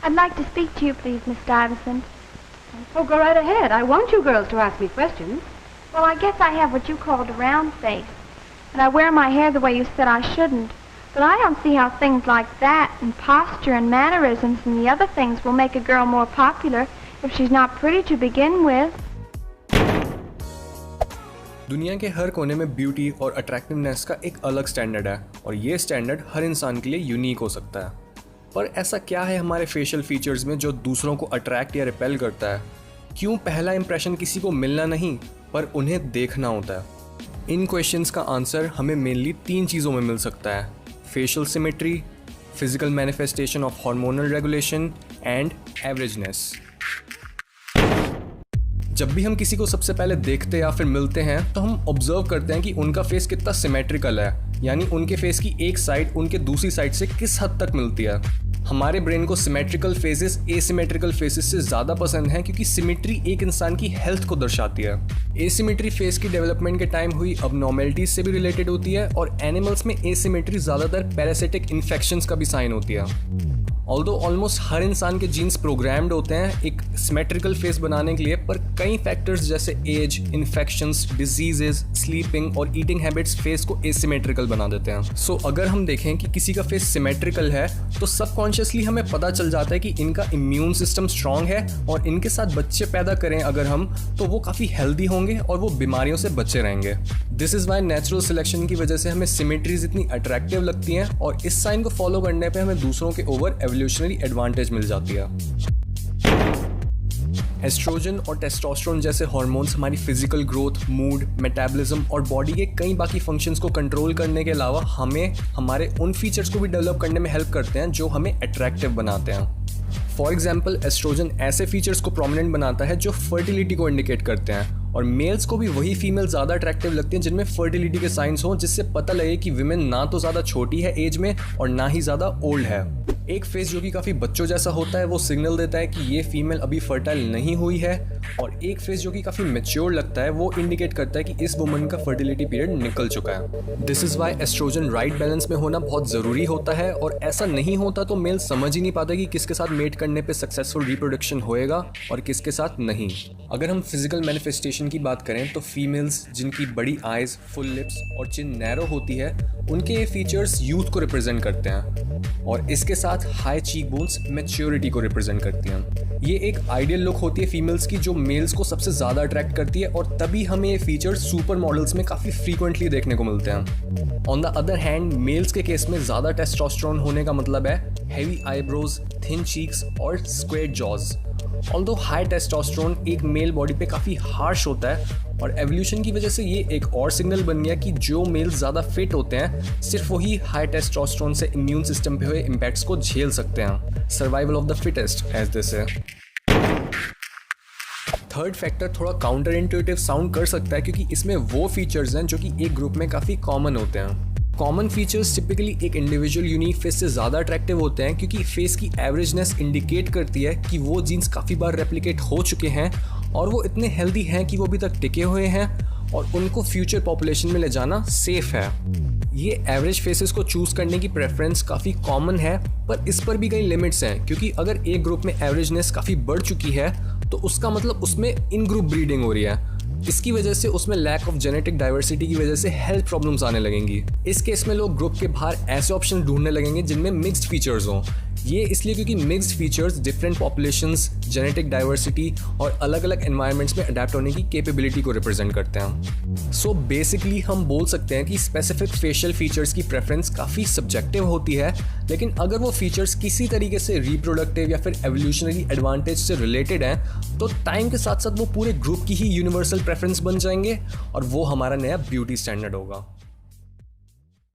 I'd like to speak to you, please, Miss Stuyvesant. Oh, go right ahead. I want you girls to ask me questions. Well, I guess I have what you called a round face. And I wear my hair the way you said I shouldn't. But I don't see how things like that and posture and mannerisms and the other things will make a girl more popular if she's not pretty to begin with. दुनिया के हर कोने में beauty और attractiveness का एक अलग standard है और ये स्टैंडर्ड हर इंसान के लिए यूनिक हो सकता है। पर ऐसा क्या है हमारे फेशियल फीचर्स में जो दूसरों को अट्रैक्ट या रिपेल करता है? क्यों पहला इंप्रेशन किसी को मिलना नहीं पर उन्हें देखना होता है? इन क्वेश्चंस का आंसर हमें मेनली 3 चीज़ों में मिल सकता है: facial symmetry, physical manifestation of hormonal regulation and averageness. जब भी हम किसी को सबसे पहले देखते या फिर मिलते हैं तो हम ऑब्जर्व करते हैं कि उनका फेस कितना सिमेट्रिकल है, यानी उनके फेस की एक साइड उनके दूसरी साइड से किस हद तक मिलती है। हमारे ब्रेन को सिमेट्रिकल फेसेस एसिमेट्रिकल फेसेस से ज़्यादा पसंद है क्योंकि सिमेट्री एक इंसान की हेल्थ को दर्शाती है। एसिमेट्री फेस की डेवलपमेंट के टाइम हुई अबनॉर्मेलिटीज से भी रिलेटेड होती है और एनिमल्स में एसिमेट्री ज़्यादातर पैरासिटिक इन्फेक्शंस का भी साइन होती है। ऑल्दो ऑलमोस्ट हर इंसान के जीन्स प्रोग्राम्ड होते हैं एक सिमेट्रिकल फेस बनाने के लिए, पर कई फैक्टर्स जैसे एज, इन्फेक्शंस, डिजीजेस, स्लीपिंग और ईटिंग हैबिट्स फेस को एसिमेट्रिकल बना देते हैं। सो अगर हम देखें कि किसी का फेस सिमेट्रिकल है तो सबकॉन्शियसली हमें पता चल जाता है कि इनका इम्यून सिस्टम स्ट्रांग है और इनके साथ बच्चे पैदा करें अगर हम तो वो काफ़ी हेल्दी होंगे और वो बीमारियों से बचे रहेंगे। This is Y natural selection की वजह से हमें सिमेट्रीज इतनी अट्रैक्टिव लगती हैं और इस साइन को फॉलो करने पे हमें दूसरों के ओवर एवोल्यूशनरी एडवांटेज मिल जाती है। एस्ट्रोजन और टेस्टोस्टेरोन जैसे हार्मोन्स हमारी फिजिकल ग्रोथ, मूड, मेटाबॉलिज्म और बॉडी के कई बाकी फंक्शंस को कंट्रोल करने के अलावा हमें हमारे उन फीचर्स को भी डेवलप करने में हेल्प करते हैं जो हमें अट्रैक्टिव बनाते हैं। फॉर एग्जाम्पल, एस्ट्रोजन ऐसे फीचर्स को प्रोमिनेंट बनाता है जो फर्टिलिटी को इंडिकेट करते हैं और मेल्स को भी वही फीमेल ज़्यादा अट्रैक्टिव लगती हैं जिनमें फर्टिलिटी के साइंस हों, जिससे पता लगे कि विमेन ना तो ज़्यादा छोटी है एज में और ना ही ज़्यादा ओल्ड है। एक फेस जो कि काफ़ी बच्चों जैसा होता है वो सिग्नल देता है कि ये फीमेल अभी फर्टाइल नहीं हुई है, और एक फेस जो कि काफ़ी मैच्योर लगता है वो इंडिकेट करता है कि इस वुमन का फर्टिलिटी पीरियड निकल चुका है। This is why estrogen right balance में होना बहुत ज़रूरी होता है, और ऐसा नहीं होता तो मेल समझ ही नहीं पाता कि किसके साथ मेट करने पे सक्सेसफुल रिप्रोडक्शन होएगा और किसके साथ नहीं। अगर हम फिजिकल मैनिफेस्टेशन की बात करें तो फीमेल्स जिनकी बड़ी आइज़, फुल लिप्स और चिन नैरो होती है उनके ये फीचर्स यूथ को रिप्रेजेंट करते हैं, और इसके साथ हाई चीक बोन्स मैच्योरिटी को रिप्रेजेंट करती हैं। ये एक आइडियल लुक होती है फीमेल्स की जो मेल्स को सबसे ज़्यादा अट्रैक्ट करती है, और तभी हमें ये फीचर्स सुपर मॉडल्स में काफ़ी फ्रीक्वेंटली देखने को मिलते हैं। On the other hand, males के केस में ज़्यादा टेस्टोस्टेरोन होने का मतलब है हैवी आईब्रोज, थिन चीक्स और square jaws. Although high testosterone एक मेल बॉडी पे काफ़ी हार्श होता है, और एवोल्यूशन की वजह से ये एक और सिग्नल बन गया कि जो मेल्स ज़्यादा फिट होते हैं सिर्फ वही हाई टेस्टोस्टेरोन से इम्यून सिस्टम पे हुए इम्पैक्ट्स को झेल सकते हैं। Survival of the fittest as this है। थर्ड फैक्टर थोड़ा काउंटर इंट्यूटिव साउंड कर सकता है क्योंकि इसमें वो फीचर्स हैं जो कि एक ग्रुप में काफ़ी कॉमन होते हैं। कॉमन फीचर्स टिपिकली एक इंडिविजुअल यूनिक फेस से ज़्यादा अट्रैक्टिव होते हैं क्योंकि फेस की एवरेजनेस इंडिकेट करती है कि वो जीन्स काफ़ी बार रेप्लिकेट हो चुके हैं और वो इतने हेल्दी हैं कि वो अभी तक टिके हुए हैं और उनको फ्यूचर पॉपुलेशन में ले जाना सेफ है। ये एवरेज फेसेस को चूज़ करने की प्रेफरेंस काफ़ी कॉमन है, पर इस पर भी कई लिमिट्स हैं क्योंकि अगर एक ग्रुप में एवरेजनेस काफ़ी बढ़ चुकी है तो उसका मतलब उसमें इन ग्रुप ब्रीडिंग हो रही है। इसकी वजह से उसमें लैक ऑफ जेनेटिक डाइवर्सिटी की वजह से हेल्थ प्रॉब्लम्स आने लगेंगी। इस केस में लोग ग्रुप के बाहर ऐसे ऑप्शन ढूंढने लगेंगे जिनमें मिक्स्ड फीचर्स हों। ये इसलिए क्योंकि mixed features different populations, genetic diversity और अलग अलग एनवायरनमेंट्स में अडेप्ट होने की कैपेबिलिटी को रिप्रेजेंट करते हैं। सो बेसिकली हम बोल सकते हैं कि स्पेसिफिक फेशियल फीचर्स की प्रेफरेंस काफ़ी सब्जेक्टिव होती है, लेकिन अगर वो फीचर्स किसी तरीके से रिप्रोडक्टिव या फिर एवोल्यूशनरी एडवांटेज से रिलेटेड हैं तो टाइम के साथ साथ वो पूरे ग्रुप की ही यूनिवर्सल प्रेफरेंस बन जाएंगे और वो हमारा नया ब्यूटी स्टैंडर्ड होगा।